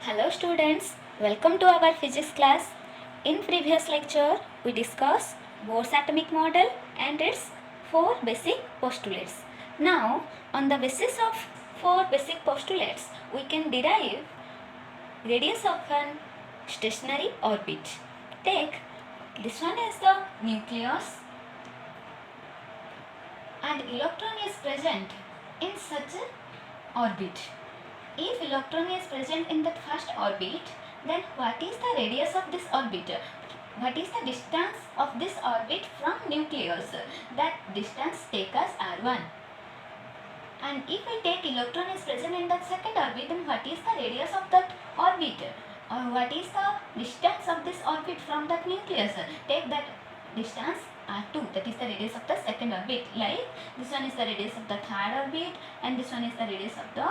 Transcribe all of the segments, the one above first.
Hello students, welcome to our physics class. In previous lecture, we discussed Bohr's atomic model and its four basic postulates. Now, on the basis of four basic postulates, we can derive radius of an stationary orbit. Take this one as the nucleus and electron is present in such an orbit. If electron is present in that first orbit, then what is the radius of this orbit? What is the distance of this orbit from nucleus? That distance take us r1. And if we take electron is present in that second orbit, then what is the radius of that orbit? Or what is the distance of this orbit from that nucleus? Take that distance r2, that is the radius of the second orbit. Like this one is the radius of the third orbit and this one is the radius of the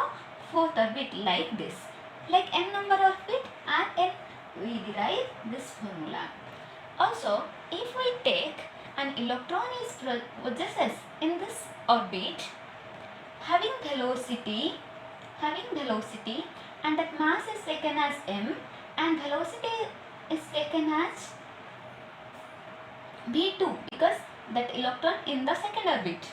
fourth orbit, like this. Like n number of bit Rn, we derive this formula. Also, if we take an electron is possesses in this orbit having velocity and that mass is taken as m and velocity is taken as v2 because that electron in the second orbit.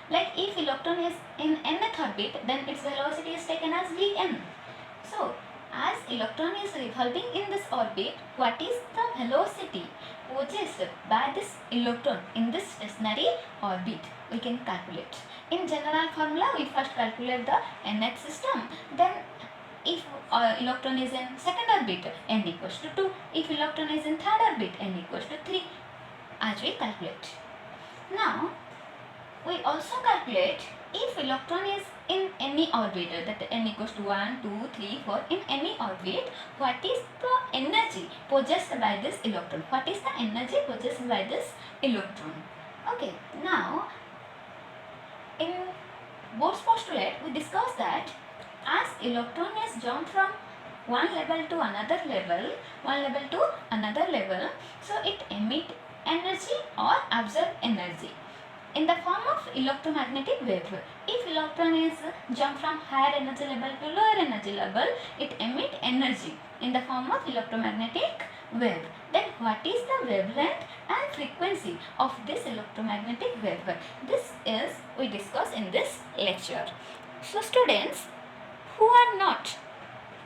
Like if electron is in nth orbit, then its velocity is taken as vn. So, as electron is revolving in this orbit, what is the velocity possessed by this electron in this stationary orbit? We can calculate. In general formula, we first calculate the nth system. Then, if electron is in second orbit, n equals to 2. If electron is in third orbit, n equals to 3. As we calculate. Now, we also calculate if electron is in any orbit, that n equals to 1, 2, 3, 4, in any orbit, what is the energy possessed by this electron? What is the energy possessed by this electron? Okay, now in Bohr's postulate, we discussed that as electron is jumped from one level to another level, so it emit energy or absorb energy in the form of electromagnetic wave. If electron is jump from higher energy level to lower energy level, it emit energy in the form of electromagnetic wave. Then what is the wavelength and frequency of this electromagnetic wave? This is we discuss in this lecture. So students who are not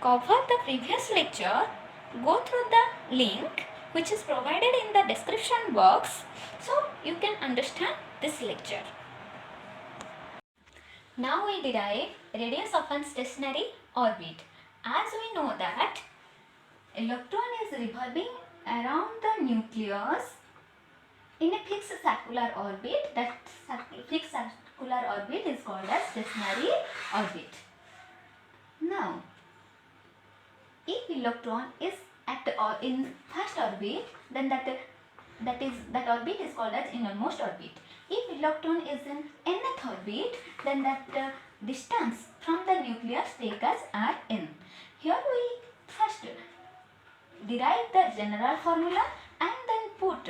covered the previous lecture, go through the link which is provided in the description box so you can understand this lecture. Now we derive radius of a stationary orbit. As we know that electron is revolving around the nucleus in a fixed circular orbit. That fixed circular orbit is called as stationary orbit. Now, if electron is at in first orbit, then that orbit is called as innermost orbit. If electron is in nth orbit, then that distance from the nucleus take as Rn. Here we first derive the general formula and then put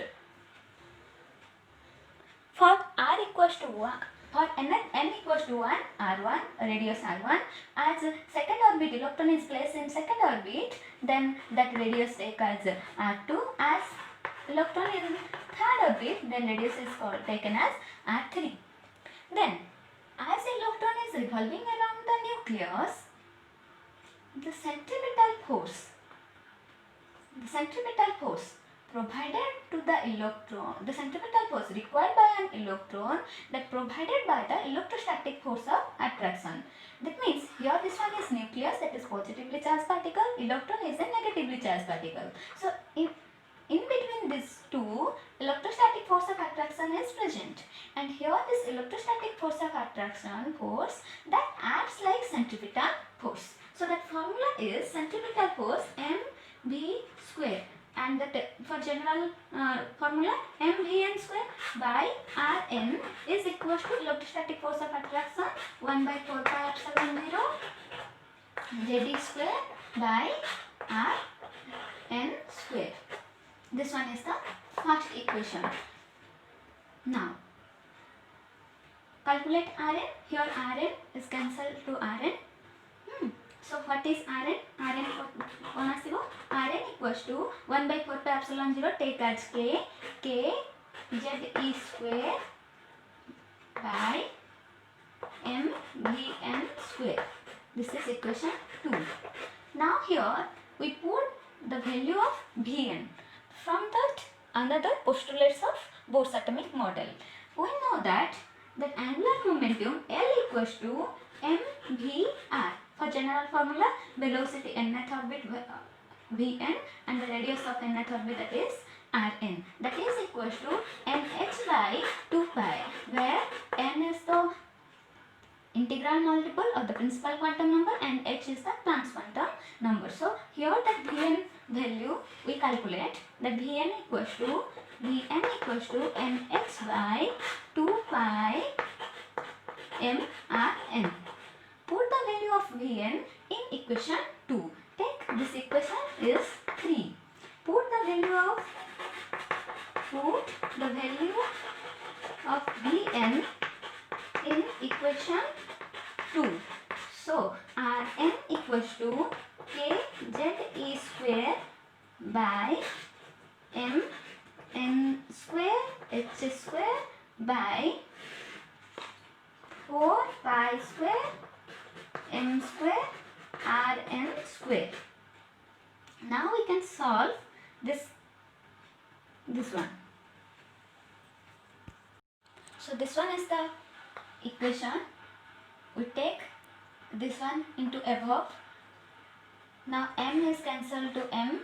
for r equals to 1. For n equals to 1, r1, radius r1, as second orbit, electron is placed in second orbit, then that radius take as r2. As electron is in third orbit, then radius is taken as r3. Then, as electron is revolving around the nucleus, the centripetal force provided to the electron, the centripetal force required by an electron that provided by the electrostatic force of attraction. That means here this one is nucleus, that is positively charged particle, electron is a negatively charged particle. So in between these two, electrostatic force of attraction is present, and here this electrostatic force of attraction force that acts like centripetal force. So that formula is centripetal force mv square, and that for general formula mvn square by rn is equals to electrostatic force of attraction 1 by 4 pi epsilon 0 jd square by rn square. This one is the first equation. Now calculate Rn. Here Rn is cancelled to Rn. So what is Rn? Rn कौन आसिबो? Rn equals to 1 by 4 pi epsilon 0 take as k z e square by m v n square. This is equation 2. Now here we put the value of Vn from that another postulates of Bohr's atomic model. We know that angular momentum L equals to mvr. For general formula, velocity nth orbit Vn and the radius of nth orbit, that is Rn. That is equals to nh by 2 pi, where n is the integral multiple of the principal quantum number and h is the Planck's quantum number. So here the Vn value we calculate, that Vn equals to nh by 2 pi mRn. Put the value of Vn in equation 2. Take this equation is 3. Put the value of Vn in equation 2. So Rn equals to kZe square by m n square h square by 4 pi square m square Rn square. Now we can solve this one. So this one is the equation. We take this one into above. Now m is cancelled to m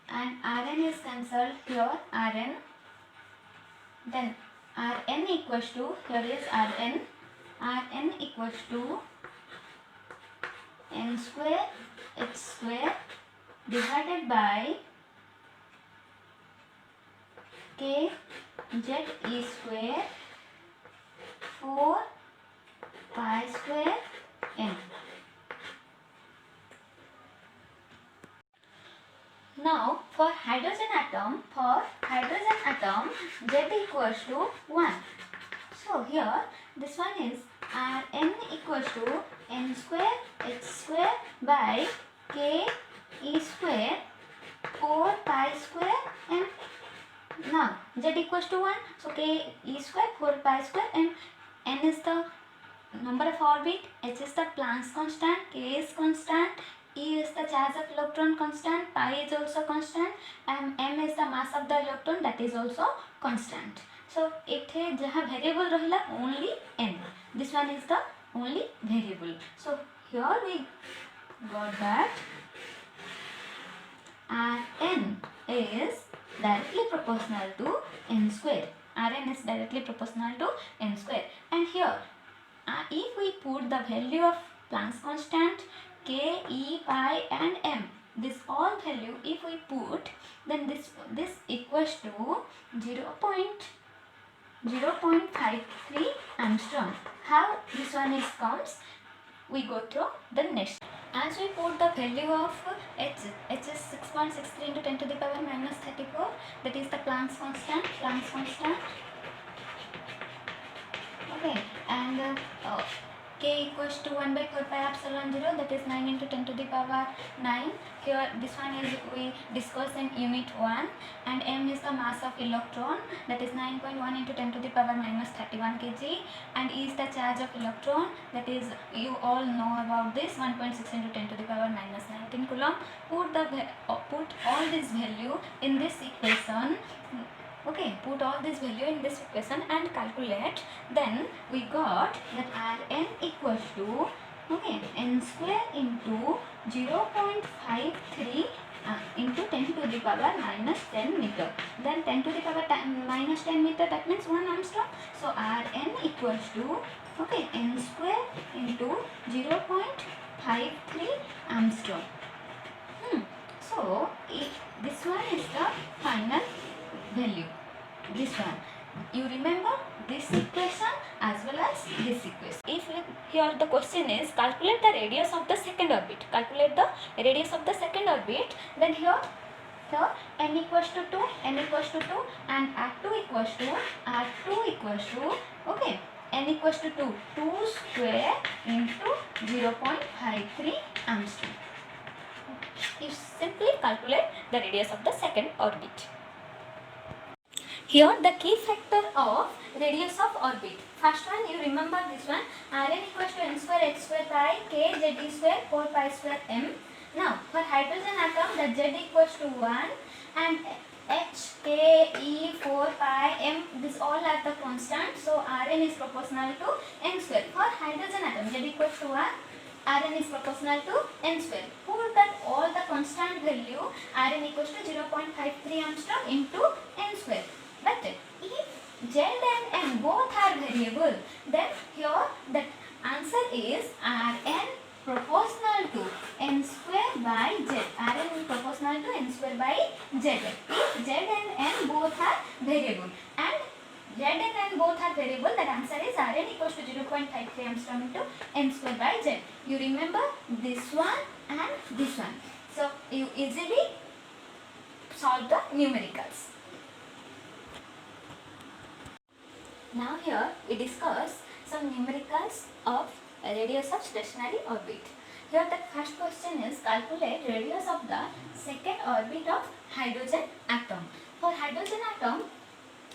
and Rn is cancelled here, Rn. Then Rn equals to, here is Rn equals to n square h square divided by k z e square 4 pi square n. Now for hydrogen atom z equals to 1. So here this one is Rn equals to n square h square by k e square 4 pi square n. Now z equals to 1, so k e square 4 pi square and n is the number of orbit, h is the Planck's constant, k is constant, e is the charge of electron constant, pi is also constant, and m is the mass of the electron, that is also constant. So इथे जहाँ variable रहिला only n. This one is the only variable. So here we got that Rn is directly proportional to n square. Rn is directly proportional to n square. And here, if we put the value of Planck's constant, k, e, pi and m, this all value if we put, then this equals to 0.53 Armstrong. How this one is comes? We go through the next. As we put the value of h is 6.63 into 10 to the power minus 34, that is the Planck's constant. Okay, and k equals to 1 by 4 pi epsilon 0, that is 9 into 10 to the power 9. Here this one is we discuss in unit 1, and m is the mass of electron, that is 9.1 into 10 to the power minus 31 kg, and e is the charge of electron, that is, you all know about this, 1.6 into 10 to the power minus 19 coulomb. Put all this value in this equation. Okay, put all this value in this equation and calculate. Then we got that Rn equals to, okay, n square into 0.53 into 10 to the power minus 10 meter. Then 10 to the power minus 10 meter, that means 1 Armstrong. So Rn equals to, okay, n square into 0.53 Armstrong. So this one is the final value. This one, you remember this equation as well as this equation. If here the question is calculate the radius of the second orbit, then here n equals to 2 and r2 equals to, okay, n equals to 2. 2 square into 0.53 angstrom. You simply calculate the radius of the second orbit. Here the key factor of radius of orbit. First one, you remember this one, Rn equals to n square h square by k z square 4 pi square m. Now for hydrogen atom, the z equals to 1 and h, k, e, 4 pi m, this all are the constant. So Rn is proportional to n square. For hydrogen atom, z equals to 1, Rn is proportional to n square. Put that all the constant value, Rn equals to 0.53 angstrom into n square. But if z and n both are variable, then here the answer is Rn proportional to n square by z. Rn is proportional to n square by z. If z and n both are variable and z and n both are variable, that answer is Rn equals to 0.53 angstrom into n square by z. You remember this one and this one. So you easily solve the numericals. Now here we discuss some numericals of radius of stationary orbit. Here the first question is calculate radius of the second orbit of hydrogen atom. For hydrogen atom,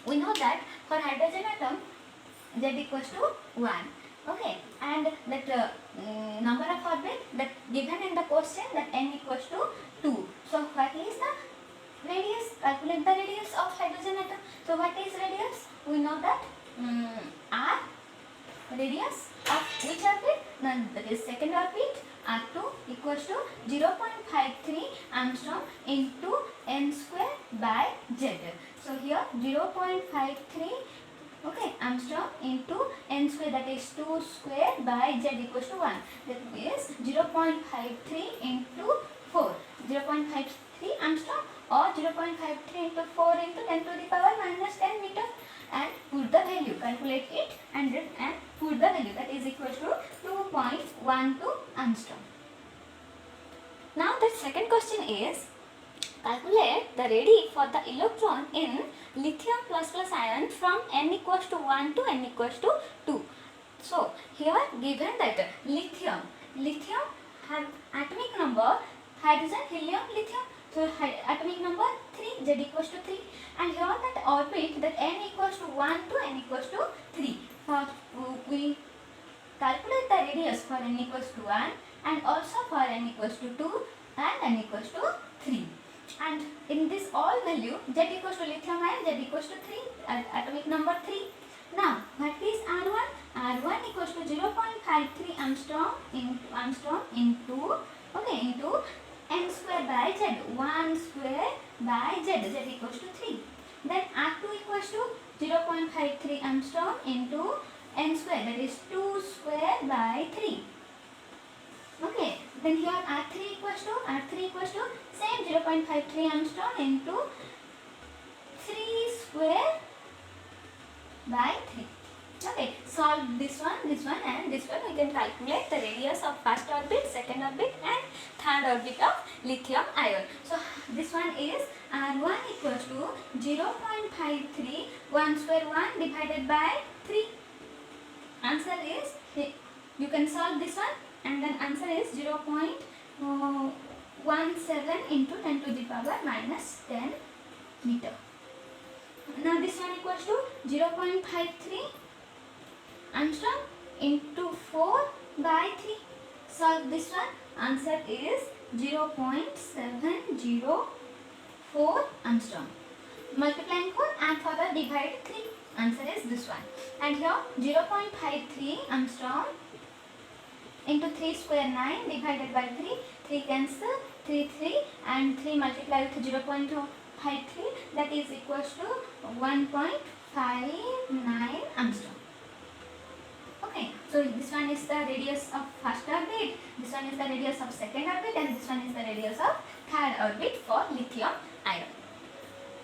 we know that for hydrogen atom z equals to 1. Okay, and that number of orbit that given in the question, that n equals to 2. So what is the radius? Calculate the radius of hydrogen atom. So what is radius? We know that r radius of which orbit? That is second orbit, r2 equals to 0.53 angstrom into n square by z. So here 0.53 okay angstrom into n square, that is 2 square by z equals to 1. That is 0.53 into 4. 0.53 angstrom or 0.53 into 4 into 10 to the power minus 10 meter, and put the value, calculate it and put the value, that is equal to 2.12 angstrom. Now the second question is calculate the radii for the electron in lithium plus ion from n equals to 1 to n equals to 2. So here given that lithium have atomic number hydrogen, helium, lithium. So atomic number 3, z equals to 3, and here that orbit, that n equals to 1 to n equals to 3. For we calculate the radius for n equals to 1 and also for n equals to 2 and n equals to 3. And in this all value, z equals to lithium ion, z equals to 3, atomic number 3. Now what is R1? R1 equals to 0.53 angstrom into n square by z, 1 square by z, z equals to 3. Then R2 equals to 0.53 angstrom into n square, that is 2 square by 3. Okay, then here R3 equals to same 0.53 angstrom into 3 square by 3. Okay, solve this one and this one. We can calculate the radius of first orbit, second orbit and third orbit of lithium ion. So this one is R1 equals to 0.53, 1 square 1 divided by 3. Answer is, you can solve this one, and then answer is 0.17 into 10 to the power minus 10 meter. Now this one equals to 0.53 angstrom into 4 by 3. Solve this one. Answer is 0.704 angstrom. Multiplying 4 and further divide 3. Answer is this one. And here 0.53 angstrom into 3 square 9 divided by 3. 3 cancel, 3 and 3 multiply with 0.53, that is equals to 1.59 angstrom. Okay, so this one is the radius of first orbit, this one is the radius of second orbit, and this one is the radius of third orbit for lithium ion.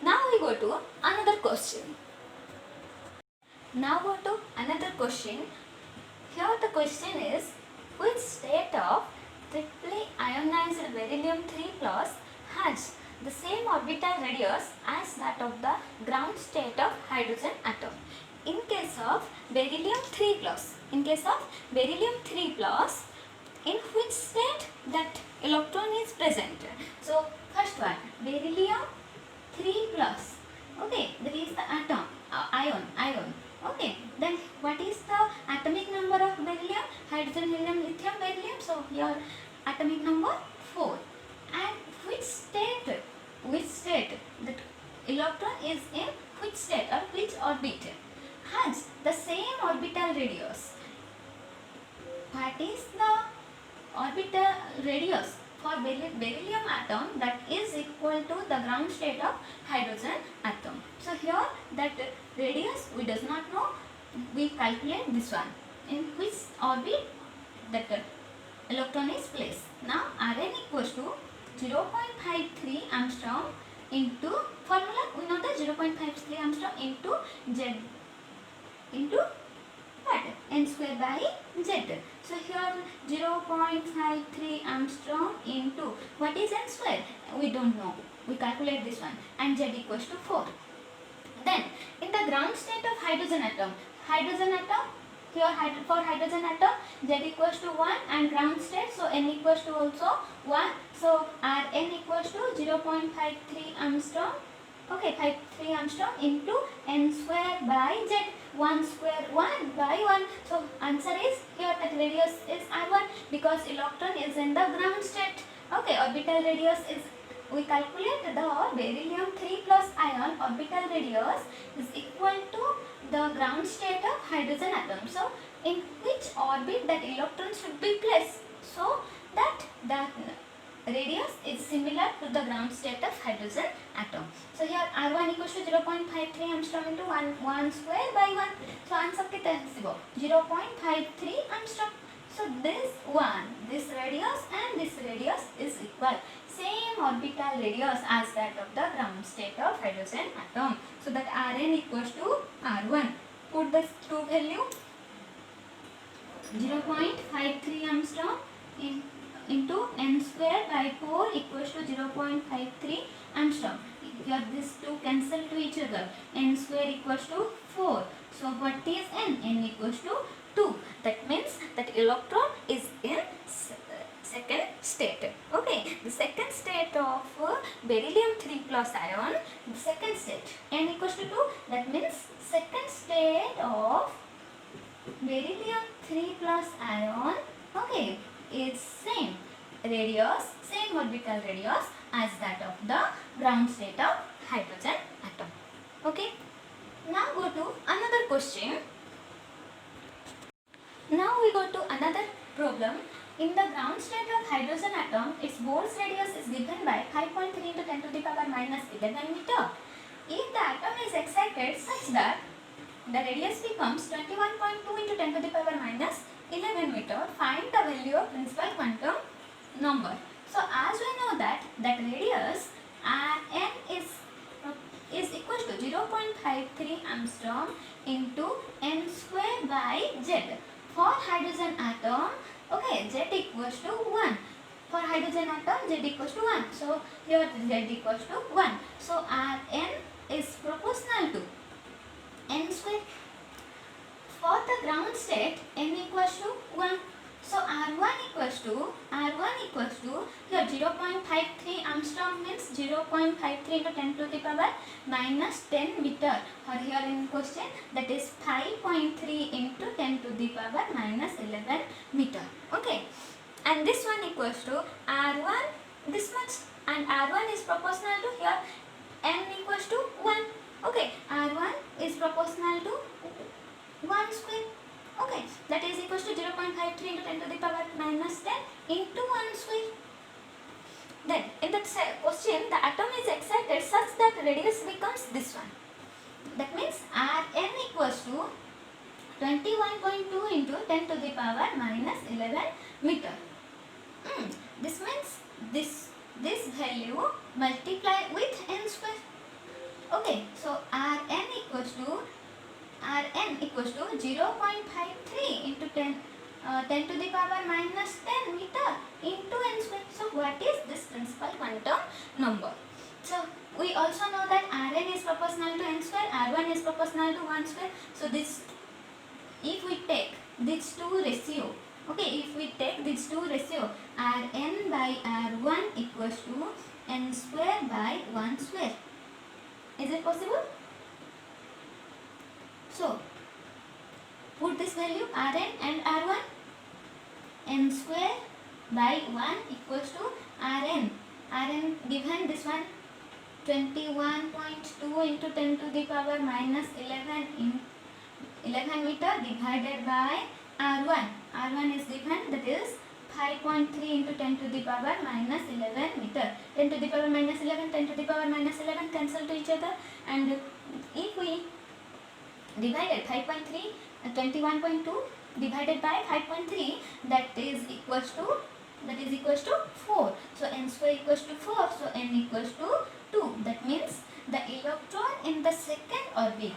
Now we go to another question. Here the question is, which state of triply ionized beryllium 3 plus has the same orbital radius as that of the ground state of hydrogen atom? in case of beryllium 3 plus, in case of beryllium 3 plus, in which state that electron is present? So first one, beryllium 3 plus. Okay, that is the atom, ion. Okay, then what is the atomic number of beryllium? Hydrogen, helium, lithium, beryllium. So here atomic number 4. And which state that electron is in which state or which orbit has the same orbital radius? What is the orbital radius for beryllium atom that is equal to the ground state of hydrogen atom? So here that radius we does not know, we calculate this one, in which orbit that electron is placed. Now Rn equals to 0.53 angstrom into formula, we know that 0.53 angstrom into Z into what? N square by Z. So here 0.53 angstrom into what is N square? We don't know. We calculate this one, and Z equals to 4. Then in the ground state of hydrogen atom, here for hydrogen atom Z equals to 1 and ground state, so N equals to also 1. So Rn equals to 0.53 angstrom. Okay, 53 angstrom into N square by Z. 1 square 1 by 1. So answer is here that radius is R1 because electron is in the ground state. Okay, orbital radius is, we calculate the beryllium 3 plus ion orbital radius is equal to the ground state of hydrogen atom. So in which orbit that electron should be placed? So that radius is similar to the ground state of hydrogen atom. So here R1 equals to 0.53 angstrom into 1 square by 1. So answer कितना है? 0.53 angstrom. So this radius and this radius is equal. Same orbital radius as that of the ground state of hydrogen atom. So that Rn equals to R1. Put the true value 0.53 angstrom into N square by 4 equals to 0.53 angstrom. Here these two cancel to each other. N square equals to 4. So what is N? N equals to 2. That means that electron is in second state. Okay, the second state of beryllium 3 plus ion, the second state, N equals to 2. That means second state of beryllium 3 plus ion, okay, is same radius, same orbital radius as that of the ground state of hydrogen atom. Okay, now go to another question. Now we go to another problem. In the ground state of hydrogen atom, its Bohr's radius is given by 5.3 into 10 to the power minus 11 meter. If the atom is excited such that the radius becomes 21.2 into 10 to the power minus 11 meter, find the value of principal quantum number. So as we know that radius Rn is equal to 0.53 angstrom into N square by Z. For hydrogen atom, okay, Z equals to 1. For hydrogen atom, Z equals to 1. So here Z equals to 1. So Rn is proportional to N square. For the ground state, N equals to 1. So R1 equals to here 0.53 angstrom means 0.53 into 10 to the power minus 10 meter. Or here in question that is 5.3 into 10 to the power minus 11 meter. Okay, and this one equals to R1 this much, and R1 is proportional to here N equals to 1. Okay, R1 is proportional to 1 square. Okay, that is equals to 0.53 into 10 to the power minus 10 into 1 square. Then in that question the atom is excited such that radius becomes this one. That means Rn equals to 21.2 into 10 to the power minus 11 meter. This means this value multiply with n square. Okay, so Rn equals to 0.53 into 10 to the power minus 10 meter into n square. So what is this principal quantum number? So we also know that Rn is proportional to n square, R1 is proportional to 1 square. So this, if we take these two ratio, okay, if we take these two ratio, Rn by R1 equals to n square by 1 square. Is it possible? So put this value Rn and R1, n square by 1 equals to Rn. Rn given this one 21.2 into 10 to the power minus 11 in 11 meter divided by R1. R1 is given, that is 5.3 into 10 to the power minus 11 meter. 10 to the power minus 11, 10 to the power minus 11 cancel to each other, and if we divided 5.3, 21.2 divided by 5.3, that is equals to 4. So n square equals to 4. So n equals to 2. That means the electron in the second orbit.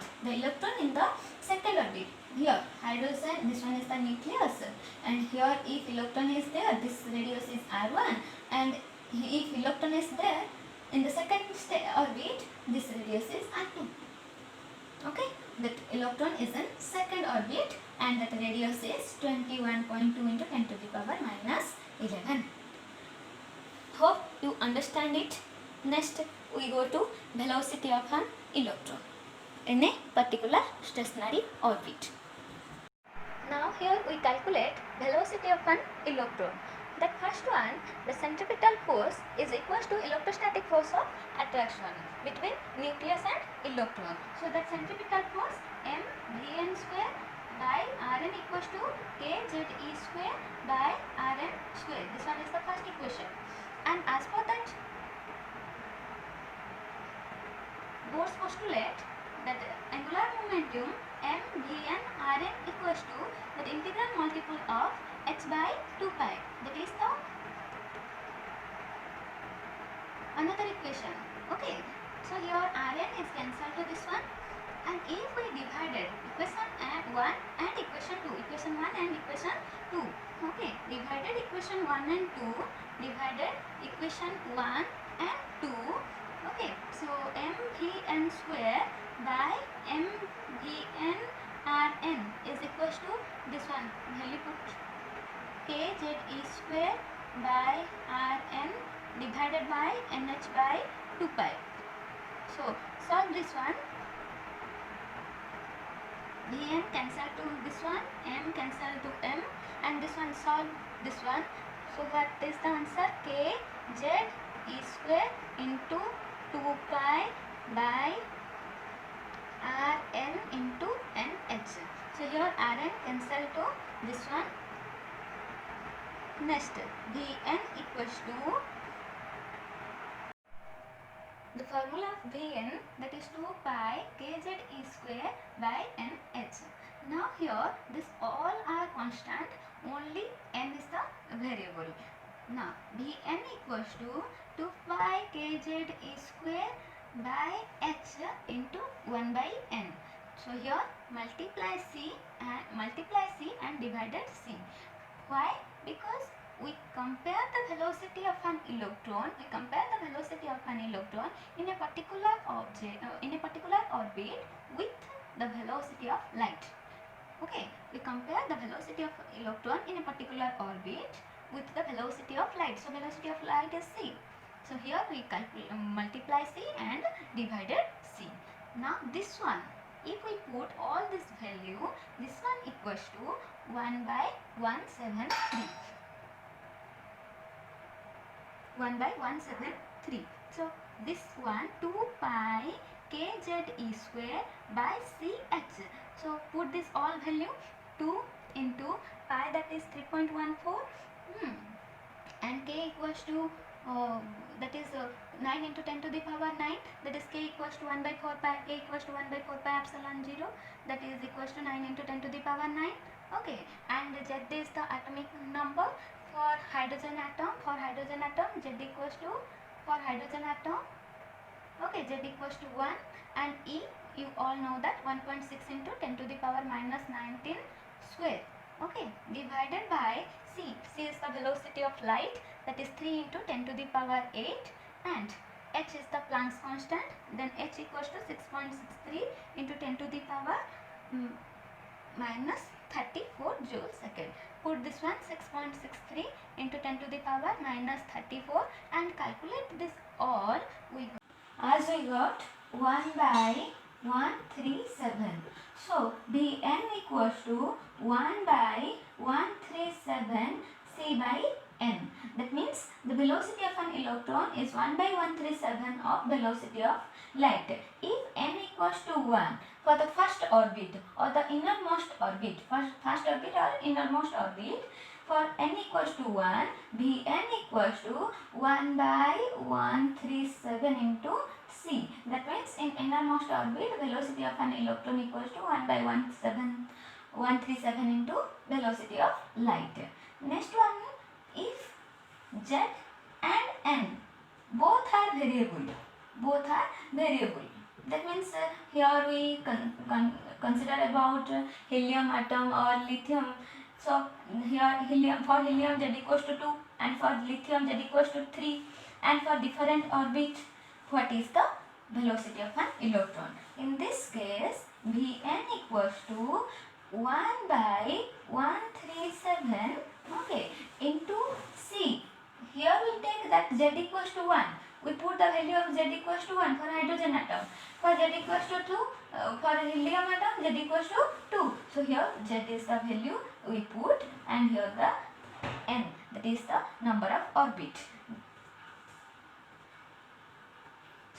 Here hydrogen, this one is the nucleus, and here if electron is there, this radius is R1, and if electron is there in the second orbit, this radius is R2. Okay, that electron is in second orbit and that radius is 21.2 into 10 to the power minus 11. Hope you understand it. Next we go to velocity of an electron in a particular stationary orbit. Now here we calculate velocity of an electron. That first one, the centripetal force is equal to electrostatic force of attraction between nucleus and electron. So that centripetal force mvn square by Rn equals to kZe square by Rn square. This one is the first equation. And as per that Bohr's postulate, that angular momentum mvn Rn equals to that integral multiple of h by 2 pi. That is the another equation. Okay, so here Rn is cancelled to this one, and if we divided equation 1 and equation 2, equation 1 and equation 2, okay, divided equation 1 and 2, divided equation 1 and 2, okay, so mvn square by mvn Rn is equals to this one, value put kZe square by Rn divided by nh by 2 pi. So solve this one. Vn cancel to this one, m cancel to m, and this one solve this one. So what is the answer? kZe square into 2 pi by Rn into nh. So here Rn cancel to this one. Next, Vn equals to the formula of Vn, that is 2 pi kZe square by nh. Now here this all are constant, only n is the variable. Now Vn equals to 2 pi kZe square by h into 1 by n. So here multiply c and divided c. Why? Because we compare the velocity of an electron, in a particular object, in a particular orbit with the velocity of light. Okay, we compare the velocity of electron in a particular orbit with the velocity of light. So velocity of light is c. So here we multiply c and divided c. Now this one, if we put all this value, this one equals to 1 by 173. 1 by 173. So this one 2 pi kZe square by ch. So put this all value, 2 into pi, that is 3.14, and k equals to that is 9 into 10 to the power 9, that is k equals to 1 by 4 pi, k equals to 1 by 4 pi epsilon 0, that is equals to 9 into 10 to the power 9. Okay, and Z is the atomic number for hydrogen atom. Z equals to, for hydrogen atom, okay, Z equals to 1, and E, you all know that 1.6 into 10 to the power minus 19 square. Okay, divided by c. C is the velocity of light, that is 3 into 10 to the power 8, and h is the Planck's constant, then h equals to 6.63 into 10 to the power minus 34 joule second. Put this one 6.63 into 10 to the power minus 34 and calculate this all. As we got 1 by 137. So Bn equals to 1 by 137 C by n. That means the velocity of an electron is 1 by 137 of velocity of light. If n equals to 1 for the first orbit or the innermost orbit, first orbit or innermost orbit, for n equals to 1, Bn equals to 1 by 137 into C. That means in innermost orbit, velocity of an electron equals to 1 by 137 into velocity of light. Next one, if Z and N both are variable, that means here we consider about helium atom or lithium. So here for helium Z equals to 2 and for lithium Z equals to 3, and for different orbit what is the velocity of an electron. In this case Vn equals to 1 by 137 into C. Here we take that Z equals to 1. We put the value of Z equals to 1 for hydrogen atom. For Z equals to 2, for helium atom Z equals to 2. So here Z is the value we put and here the N, that is the number of orbit.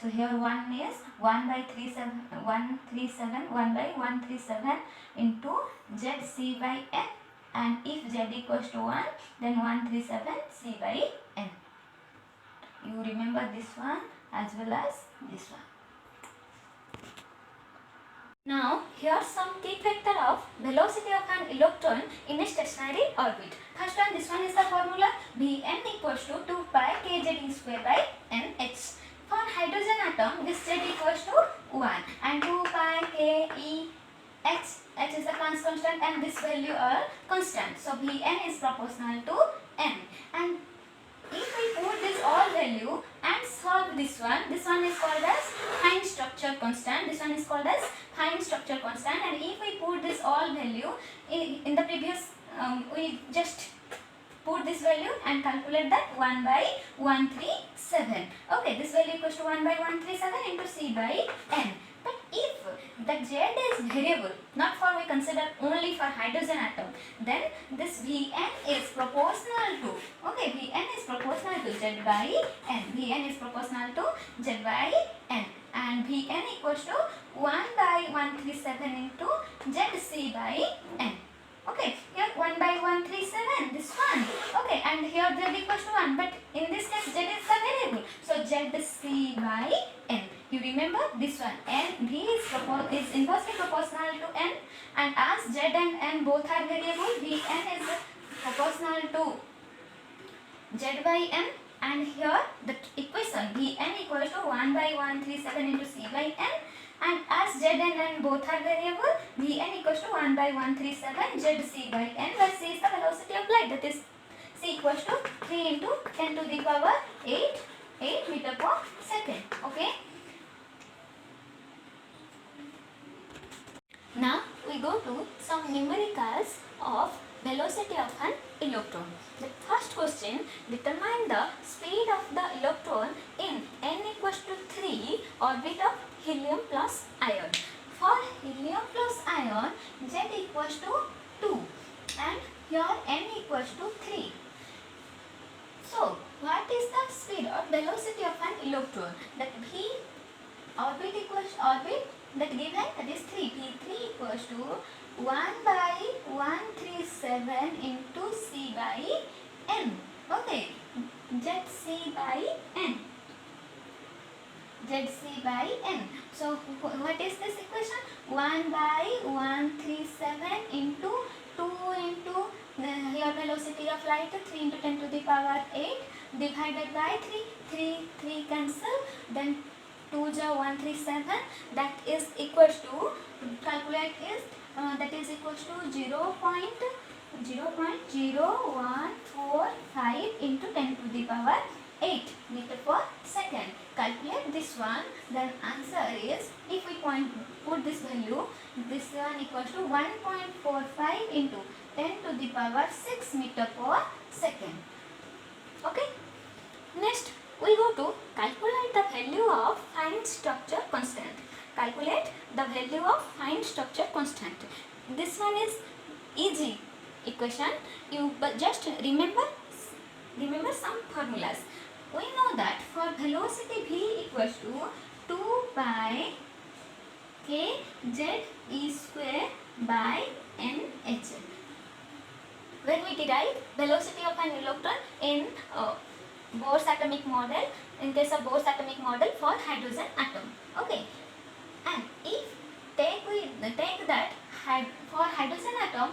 So here 1 is 1 by 137 into ZC by N, and if Z equals to 1 then 137 C by N. You remember this one as well as this one. Now here some key factor of velocity of an electron in a stationary orbit. First one, this one is the formula Bn equals to 2 pi kZe square by Nh. For hydrogen atom, this Z equals to 1 and 2 pi k E h is the Planck's constant and this value are constant. So Bn is proportional to n, and if we put this all value and solve this one is called as fine structure constant. This one is called as fine structure constant, and if we put this all value in the previous we just put this value and calculate that 1 by 137. Okay, this value equals to 1 by 137 into C by N. But if the Z is variable, not for we consider only for hydrogen atom, then this Vn is proportional to, Vn is proportional to Z by N. Vn is proportional to Z by N, and Vn equals to 1 by 137 into Zc by N. Okay, here 1 by 137, this one. Okay, and here Z equals to 1, but in this case Z is the variable. So Zc by N. You remember this one, N, V is inversely proportional to N, and as Z and N both are variable, Vn is proportional to Z by N, and here the equation Vn equals to 1 by 137 into C by N, and as Z and N both are variable, Vn equals to 1 by 137 Zc by N, where C is the velocity of light, that is C equals to 3 into 10 to the power 8 meter per second. Okay. Now we go to some numericals of velocity of an electron. The first question, determine the speed of the electron in n equals to 3 orbit of helium plus ion. For helium plus ion, Z equals to 2 and here n equals to 3. So what is the speed or velocity of an electron? That V orbit equals orbit that given, that is 3. P3 equals to 1 by 137 into C by N. Okay, Zc by N. Zc by N. So what is this equation? 1 by 137 into 2 into here velocity of light 3 into 10 to the power 8 divided by 3 cancel, then 2 is 137, that is equals to, calculate is that is equals to 0.0145 into 10 to the power 8 meter per second. Calculate this one. Then answer is, if we put this value, this one equals to 1.45 into 10 to the power 6 meter per second. Okay. Next, we go to calculate the value of fine structure constant. Calculate the value of fine structure constant. This one is easy equation. You just remember some formulas. We know that for velocity v equals to 2 pi k z e square by n h. When we derive velocity of an electron in Bohr's atomic model, in case of Bohr's atomic model for hydrogen atom. Okay, and if we take that for hydrogen atom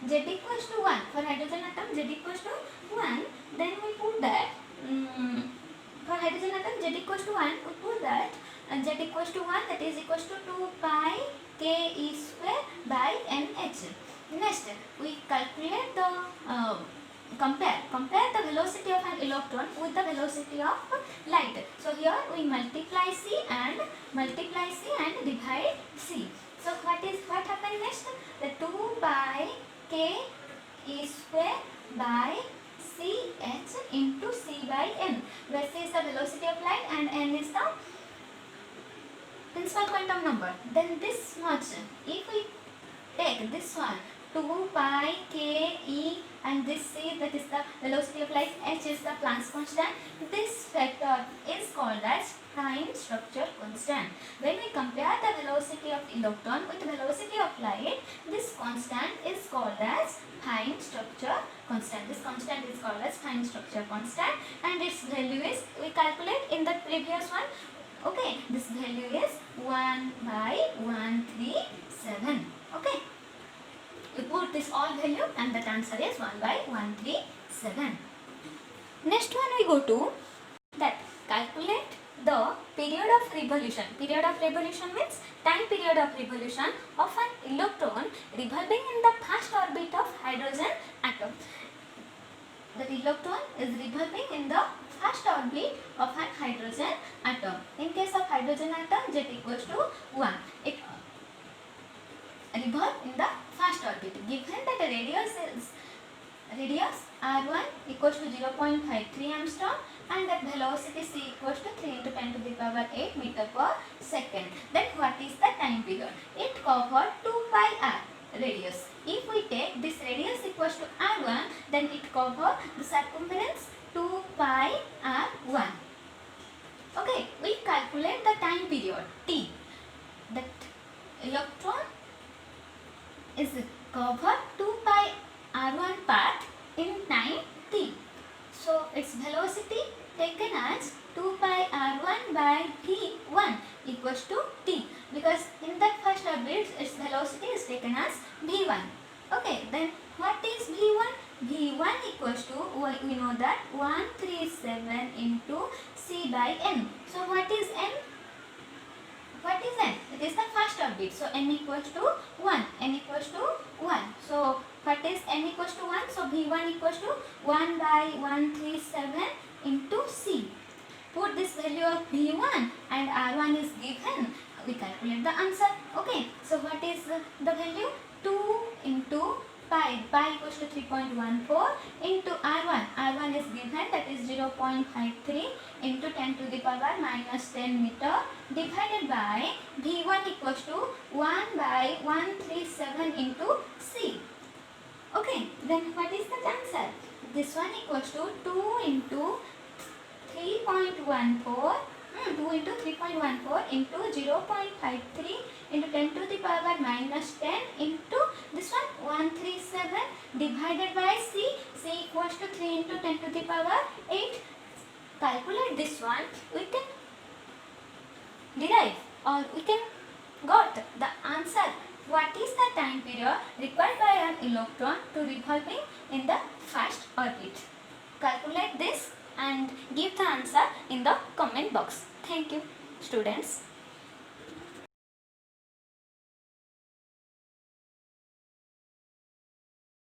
z equals to 1, for hydrogen atom z equals to 1, then we put that for hydrogen atom z equals to 1, we put that z equals to 1, that is equals to 2 pi k e square by n h. Next, we calculate the compare the velocity of an electron with the velocity of light. So here we multiply c and divide c. So what happened next? The 2 pi k e square by c h into c by n, where c is the velocity of light and n is the principal quantum number. Then this much, if we take this one 2 pi k e and this c, that is the velocity of light, h is the Planck's constant, this factor is called as fine structure constant. When we compare the velocity of electron with the velocity of light, this constant is called as fine structure constant. This constant is called as fine structure constant, and its value is, we calculate in the previous one. Okay, this value is 1 by 137. Okay, we put this all value and that answer is 1 by 137. Next one we go to that calculate the period of revolution. Period of revolution means time period of revolution of an electron revolving in the first orbit of hydrogen atom. The electron is revolving in the first orbit of an hydrogen atom. In case of hydrogen atom, z equals to 1. It revolves in the first orbit. Given that the radius r1 equals to 0.53 angstrom and that velocity c equals to 3 into 10 to the power 8 meter per second. Then what is the time period? It covers 2 pi r radius. If we take this radius equals to r1, then it covers the circumference 2 pi r1. Okay, we calculate the time period t. That electron is covered 2 pi r1 path in time t. So its velocity taken as 2 pi r1 by v1 equals to t, because in that first orbit its velocity is taken as v1. Okay, then what is v1? v1 equals to, we know that 137 into c by n. So what is n? What is n? It is the first orbit. So n equals to 1. n equals to 1. So what is n equals to 1? So v1 equals to 1 by 137 into c. Put this value of v1 and r1 is given. We calculate the answer. Okay. So what is the value? 2 into pi equals to 3.14 into r1. r1 is given, that is 0.53 into 10 to the power minus 10 meter divided by v1 equals to 1 by 137 into c. Okay, then what is the answer? This one equals to 2 into 3.14 into 0.53 into 10 to the power minus 10 into this one 137 divided by c. c equals to 3 into 10 to the power 8. Calculate this one. We can derive or we can got the answer. What is the time period required by an electron to revolving in the first orbit? Calculate this and give the answer in the comment box. Thank you, students.